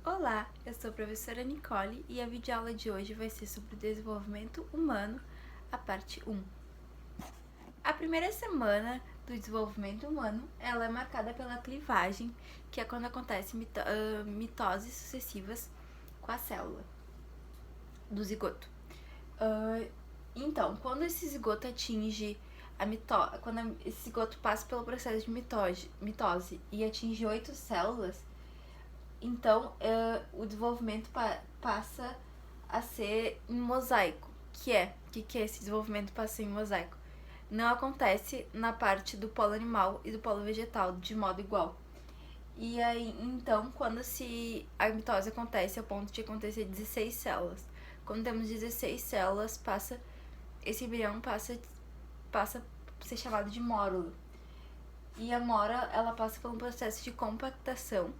Olá, eu sou a professora Nicole e a videoaula de hoje vai ser sobre o desenvolvimento humano, a parte 1. A primeira semana do desenvolvimento humano, ela é marcada pela clivagem, que é quando acontece mitoses sucessivas com a célula do zigoto. Então, quando esse zigoto atinge quando esse zigoto passa pelo processo de mitose e atinge 8 células, então o desenvolvimento passa a ser em mosaico. Que é esse desenvolvimento passa a ser em mosaico? Não acontece na parte do polo animal e do polo vegetal de modo igual. E aí, então, quando a mitose acontece a ponto de acontecer 16 células. Quando temos 16 células, esse embrião passa a ser chamado de mórula. E a mora, ela passa por um processo de compactação.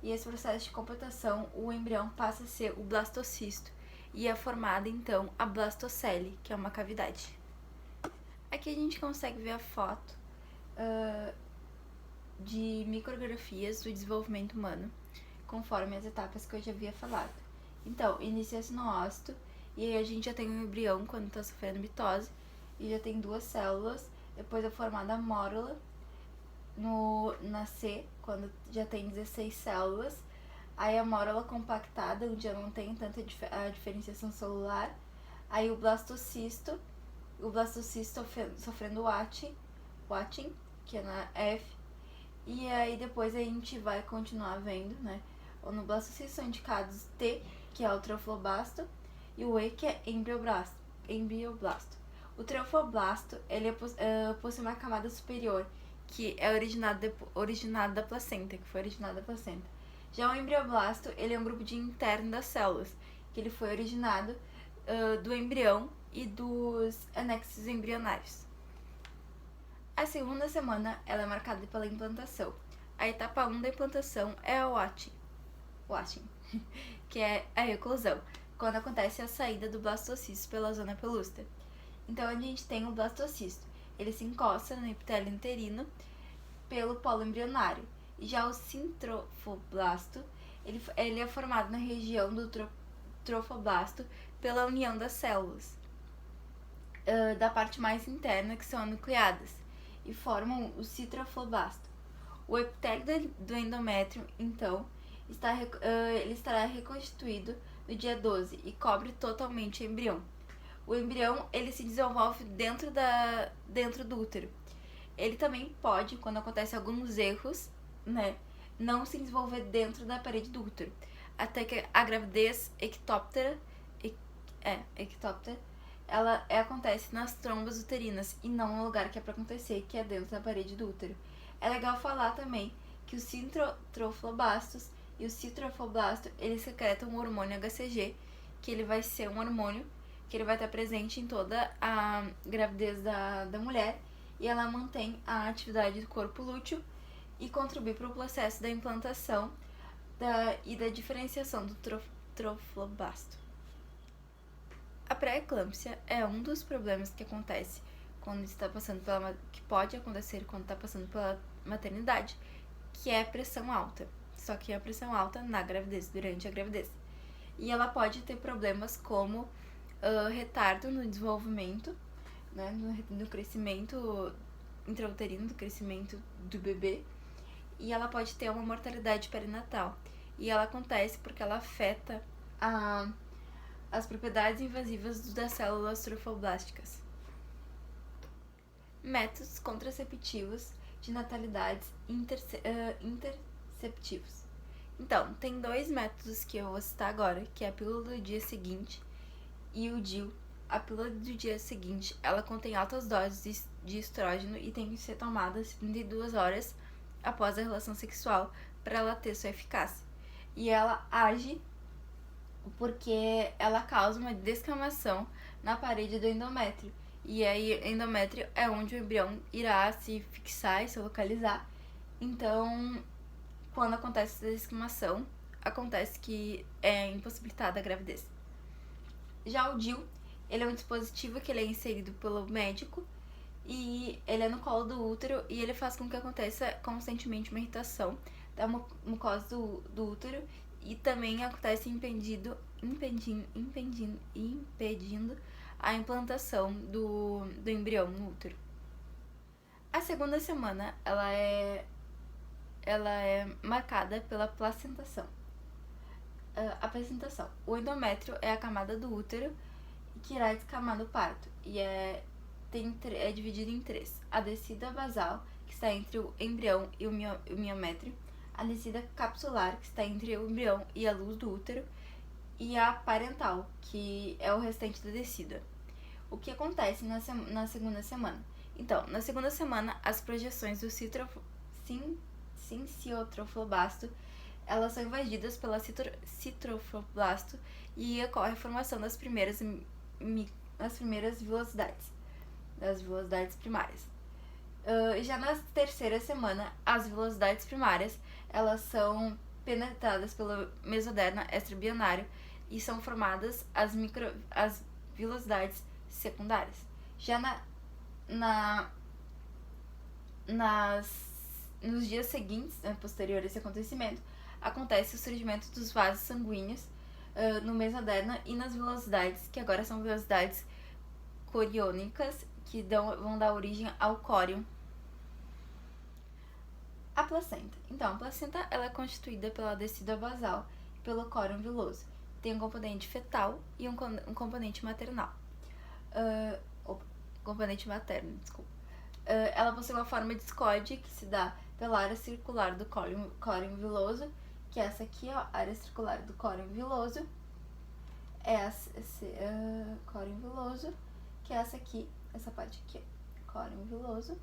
E esse processo de compactação, o embrião passa a ser o blastocisto. E é formada, então, a blastocele, que é uma cavidade. Aqui a gente consegue ver a foto de micrografias do desenvolvimento humano, conforme as etapas que eu já havia falado. Então, inicia-se no ócito, e aí a gente já tem um embrião quando está sofrendo mitose, e já tem 2 células, depois é formada a mórula, na C, quando já tem 16 células, aí a mórula compactada, onde já não tem tanta a diferenciação celular, aí o blastocisto sofrendo Watting, que é na F, e aí depois a gente vai continuar vendo, né? No blastocisto são indicados T, que é o trofoblasto, e o E, que é embrioblasto. O trofoblasto, ele possui uma camada superior, que é originado da placenta, Já o embrioblasto, ele é um grupo de interno das células, que ele foi originado do embrião e dos anexos embrionários. A segunda semana, ela é marcada pela implantação. A etapa 1 da implantação é a Watting, que é a eclosão, quando acontece a saída do blastocisto pela zona pelúcida. Então, a gente tem o blastocisto. Ele se encosta no epitélio uterino pelo polo embrionário. E já o sintrofoblasto, ele é formado na região do trofoblasto pela união das células da parte mais interna, que são anucleadas, e formam o citrofoblasto. O epitélio do endométrio, então, ele estará reconstituído no dia 12 e cobre totalmente o embrião. O embrião, ele se desenvolve dentro do útero. Ele também pode, quando acontecem alguns erros, né, não se desenvolver dentro da parede do útero, até que a gravidez ectóptera ela acontece nas trombas uterinas e não no lugar que é para acontecer, que é dentro da parede do útero. É legal falar também que os sintroflobastos e o citrofoblasto, eles secretam o hormônio HCG, que ele vai ser um hormônio que ele vai estar presente em toda a gravidez da mulher, e ela mantém a atividade do corpo lúteo e contribui para o processo da implantação e da diferenciação do trofoblasto. A pré-eclâmpsia é um dos problemas que acontece quando está passando que pode acontecer quando está passando pela maternidade, que é a pressão alta. Só que a pressão alta na gravidez, durante a gravidez. E ela pode ter problemas como retardo no desenvolvimento, né, no crescimento intrauterino, do crescimento do bebê, e ela pode ter uma mortalidade perinatal. E ela acontece porque ela afeta as propriedades invasivas das células trofoblásticas. Métodos contraceptivos de natalidades interceptivos. Então, tem 2 métodos que eu vou citar agora, que é a pílula do dia seguinte e o DIU. A pílula do dia seguinte, ela contém altas doses de estrógeno e tem que ser tomada 72 horas após a relação sexual para ela ter sua eficácia. E ela age porque ela causa uma descamação na parede do endométrio. E aí, endométrio é onde o embrião irá se fixar e se localizar. Então, quando acontece essa descamação, acontece que é impossibilitada a gravidez. Já o DIU, ele é um dispositivo que ele é inserido pelo médico e ele é no colo do útero e ele faz com que aconteça constantemente uma irritação da mucosa do útero e também acontece impedindo a implantação do embrião no útero. A segunda semana ela é marcada pela placentação. A placentação. O endométrio é a camada do útero que irá descamar no parto e é dividido em três: a descida basal, que está entre o embrião e o miométrio, a descida capsular, que está entre o embrião e a luz do útero, e a parental, que é o restante da descida. O que acontece na segunda semana? Então, na segunda semana, as projeções do sinciotrofoblasto, elas são invadidas pela citrofoblasto e ocorre a formação das primeiras vilosidades, das vilosidades primárias. Já na terceira semana, as vilosidades primárias, elas são penetradas pelo mesoderma extrabionário e são formadas as vilosidades secundárias. Já nos dias seguintes, posterior a esse acontecimento, acontece o surgimento dos vasos sanguíneos no mesoderma e nas vilosidades, que agora são vilosidades coriônicas, que vão dar origem ao córion. A placenta. Então, a placenta ela é constituída pela descida basal e pelo córion viloso. Tem um componente fetal e um componente maternal. Componente materno, desculpa. Ela possui uma forma de discoide que se dá pela área circular do córion viloso, que é essa aqui, ó, área circular do córion viloso. Córion viloso, que é essa aqui, essa parte aqui, ó, córion viloso.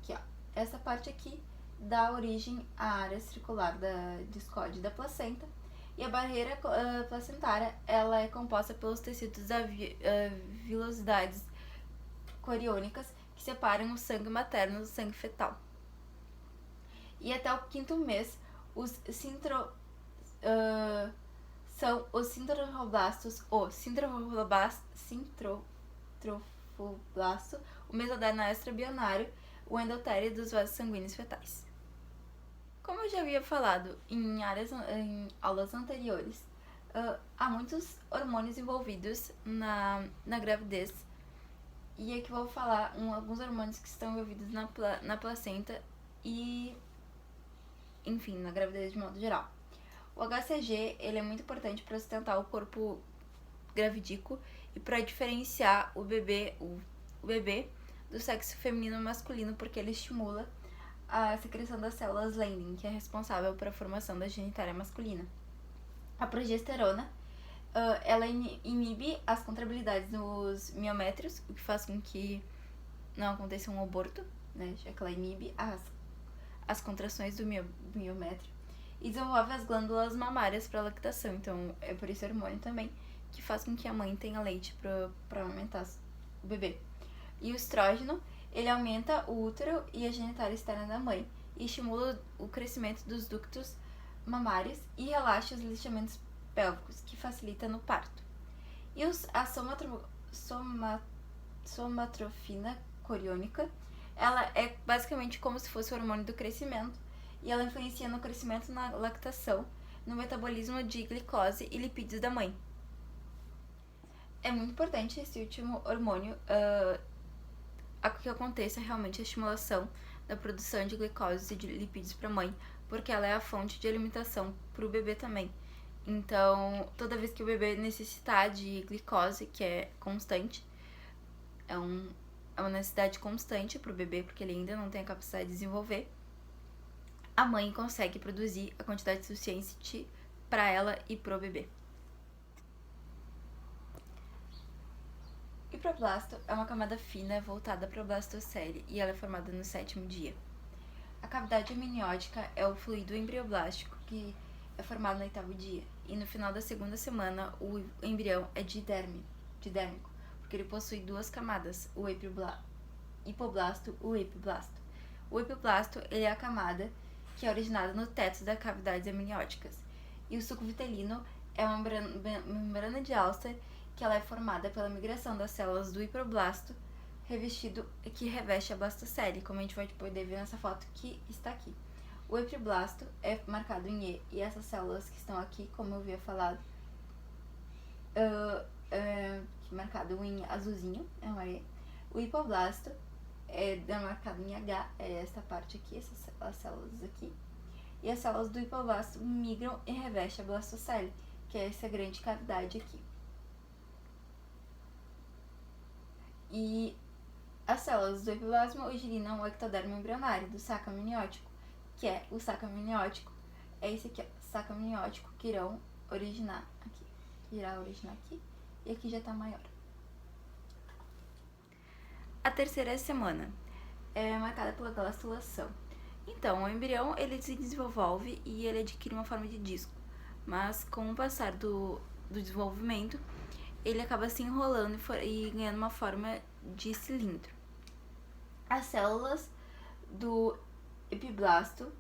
Aqui, ó, essa parte aqui dá origem à área circular da discoide da placenta. E a barreira placentária, ela é composta pelos tecidos das vilosidades coriônicas que separam o sangue materno do sangue fetal. E até o quinto mês, são os cintrofoblastos, cintrofoblasto, o mesoderma extrabionário, o endotélio dos vasos sanguíneos fetais. Como eu já havia falado em aulas anteriores, há muitos hormônios envolvidos na gravidez. E aqui vou falar alguns hormônios que estão envolvidos na placenta e, enfim, na gravidez de modo geral. O HCG ele é muito importante para sustentar o corpo gravídico e para diferenciar o bebê do sexo feminino e masculino, porque ele estimula a secreção das células Leydig, que é responsável pela formação da genitália masculina. A progesterona, ela inibe as contrabilidades nos miométrios, o que faz com que não aconteça um aborto, né, já que ela inibe as contrações do miométrio, e desenvolve as glândulas mamárias para lactação. Então, é por esse hormônio também que faz com que a mãe tenha leite para aumentar o bebê. E o estrógeno, ele aumenta o útero e a genitália externa da mãe e estimula o crescimento dos ductos mamários e relaxa os lixamentos pélvicos, que facilita no parto. E a somatrofina coriônica, ela é basicamente como se fosse o hormônio do crescimento e ela influencia no crescimento, na lactação, no metabolismo de glicose e lipídios da mãe. É muito importante esse último hormônio que aconteça realmente a estimulação da produção de glicose e de lipídios para a mãe, porque ela é a fonte de alimentação para o bebê também. Então, toda vez que o bebê necessitar de glicose, que é constante, é uma necessidade constante para o bebê, porque ele ainda não tem a capacidade de desenvolver, a mãe consegue produzir a quantidade suficiente para ela e para o bebê. O fibroblasto é uma camada fina voltada para o blastocele e ela é formada no 7º dia. A cavidade amniótica é o fluido embrioblástico que é formado no 8º dia. E no final da segunda semana, o embrião é didérmico, porque ele possui duas camadas, o hipoblasto e o epiblasto. O epiblasto ele é a camada que é originada no teto das cavidades amnióticas. E o suco vitelino é uma membrana de Auster que ela é formada pela migração das células do hipoblasto revestido que reveste a blastocele, como a gente vai poder ver nessa foto que está aqui. O epiblasto é marcado em E, e essas células que estão aqui, como eu havia falado, marcado em azulzinho, é uma E. O hipoblasto é marcado em H, é esta parte aqui, as células aqui. E as células do hipoblasto migram e revestem a blastocele, que é essa grande cavidade aqui. E as células do epiplasma originam o ectodermo embrionário do saco amniótico, que é o saco amniótico. É esse aqui, ó, saco amniótico, que irão originar aqui. Irá originar aqui, e aqui já tá maior. A terceira semana é marcada pela blastulação. Então, o embrião, ele se desenvolve e ele adquire uma forma de disco, mas com o passar do desenvolvimento, ele acaba se enrolando e ganhando uma forma de cilindro. As células do epiblasto,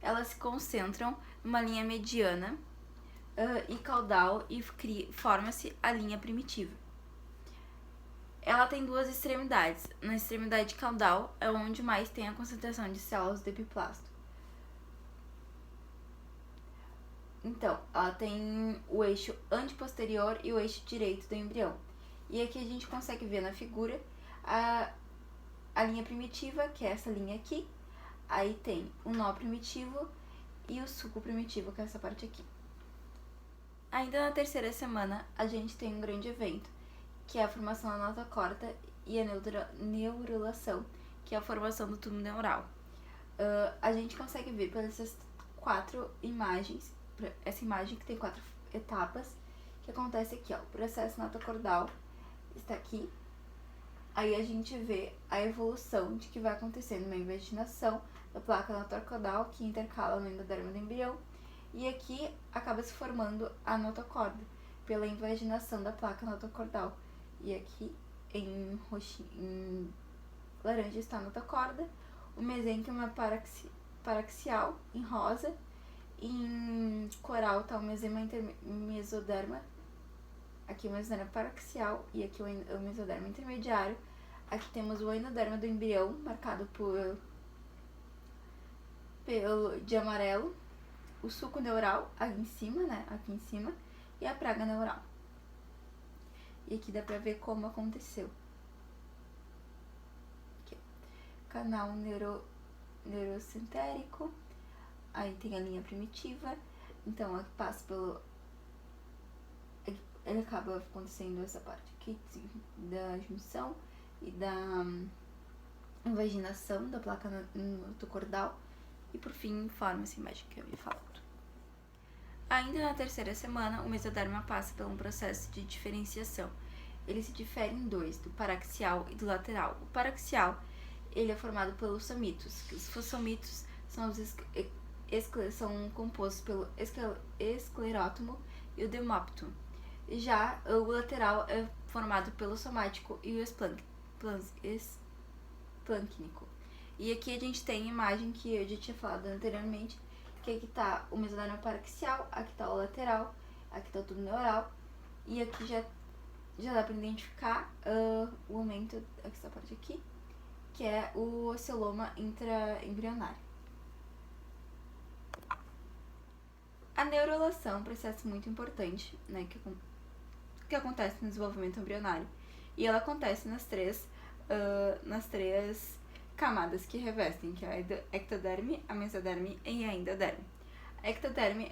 elas se concentram numa linha mediana e caudal e forma-se a linha primitiva. Ela tem duas extremidades. Na extremidade caudal é onde mais tem a concentração de células do epiblasto. Então, ela tem o eixo anteposterior e o eixo direito do embrião. E aqui a gente consegue ver na figura a linha primitiva, que é essa linha aqui. Aí tem o nó primitivo e o suco primitivo, que é essa parte aqui. Ainda na terceira semana, a gente tem um grande evento, que é a formação da notocorda e a neurulação, que é a formação do tubo neural. A gente consegue ver pelas 4 imagens, essa imagem que tem 4 etapas, que acontece aqui, ó. O processo notocordal está aqui. Aí a gente vê a evolução de que vai acontecendo uma invaginação da placa notocaudal que intercala no endodermo do embrião, e aqui acaba se formando a notocorda pela invaginação da placa notocaudal. E aqui em laranja está a notocorda, o mesênquima paraxial em rosa, em coral está o mesoderma, aqui o mesoderma paraxial e aqui o mesoderma intermediário. Aqui temos o endoderma do embrião, marcado de amarelo, o suco neural aqui em cima, aqui em cima, e a praga neural. E aqui dá pra ver como aconteceu. Aqui, canal neurocentérico, aí tem a linha primitiva, então aqui passa pelo... Ele acaba acontecendo essa parte aqui da junção e da invaginação da placa notocordal, e por fim forma essa imagem que eu havia falado. Ainda na terceira semana, o mesoderma passa por um processo de diferenciação. Ele se difere em dois, do paraxial e do lateral. O paraxial, ele é formado pelos somitos. Os somitos são compostos pelo esclerótomo e o demóptero. Já o lateral é formado pelo somático e o esplâncnico. E aqui a gente tem a imagem que eu já tinha falado anteriormente, que aqui está o mesoderma paraxial, aqui está o lateral, aqui está o tubo neural, e aqui já dá para identificar o aumento, essa parte aqui, que é o oceloma intraembrionário. A neurulação é um processo muito importante, né, que acontece no desenvolvimento embrionário, e ela acontece nas três camadas que revestem, que é a ectoderme, a mesoderme e a endoderme. A ectoderme,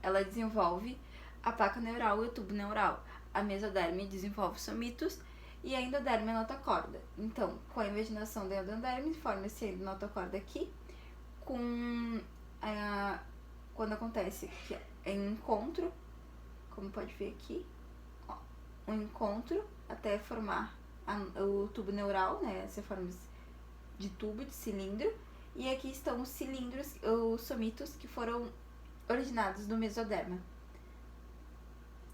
ela desenvolve a placa neural e o tubo neural. A mesoderme desenvolve os somitos e a endoderme a notocorda. Então, com a invaginação da endoderme, forma-se a notocorda aqui, quando acontece aqui, em encontro, como pode ver aqui, ó, um encontro até formar o tubo neural, né, essa forma de tubo, de cilindro, e aqui estão os cilindros, os somitos que foram originados do mesoderma.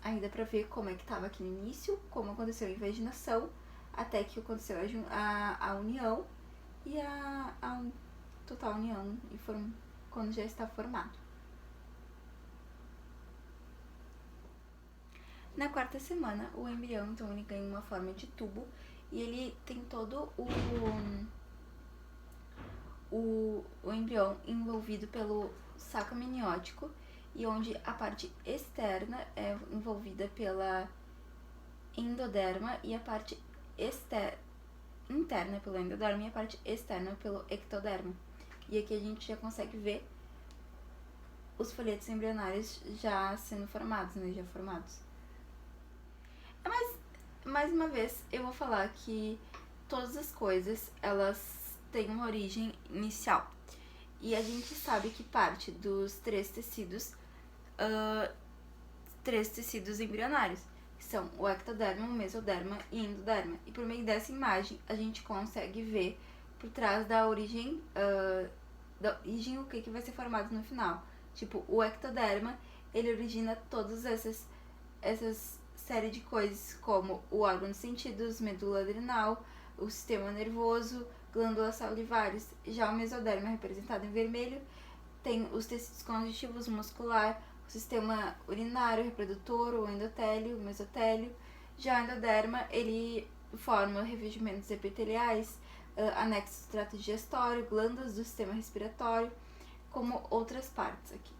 Aí dá pra ver como é que estava aqui no início, como aconteceu a invaginação, até que aconteceu a união e a total união, e quando já está formado. Na quarta semana, o embrião então ele ganha uma forma de tubo e ele tem todo o embrião envolvido pelo saco amniótico, e onde a parte externa é envolvida pela endoderma e a parte interna pelo endoderma e a parte externa pelo ectoderma. E aqui a gente já consegue ver os folhetos embrionários já sendo formados, né, já formados. Mas, mais uma vez, eu vou falar que todas as coisas, elas têm uma origem inicial. E a gente sabe que parte dos três tecidos embrionários, que são o ectoderma, o mesoderma e endoderma. E por meio dessa imagem, a gente consegue ver por trás da origem, o que vai ser formado no final. Tipo, o ectoderma, ele origina todas essas série de coisas, como o órgão dos sentidos, medula adrenal, o sistema nervoso, glândulas salivares. Já o mesoderma, representado em vermelho, tem os tecidos conjuntivos, muscular, o sistema urinário, reprodutor, o endotélio, o mesotélio. Já o endoderma, ele forma revestimentos epiteliais, anexos do trato digestório, glândulas do sistema respiratório, como outras partes aqui.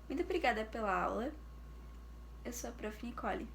Muito obrigada pela aula. Eu sou a Prof. Nicole.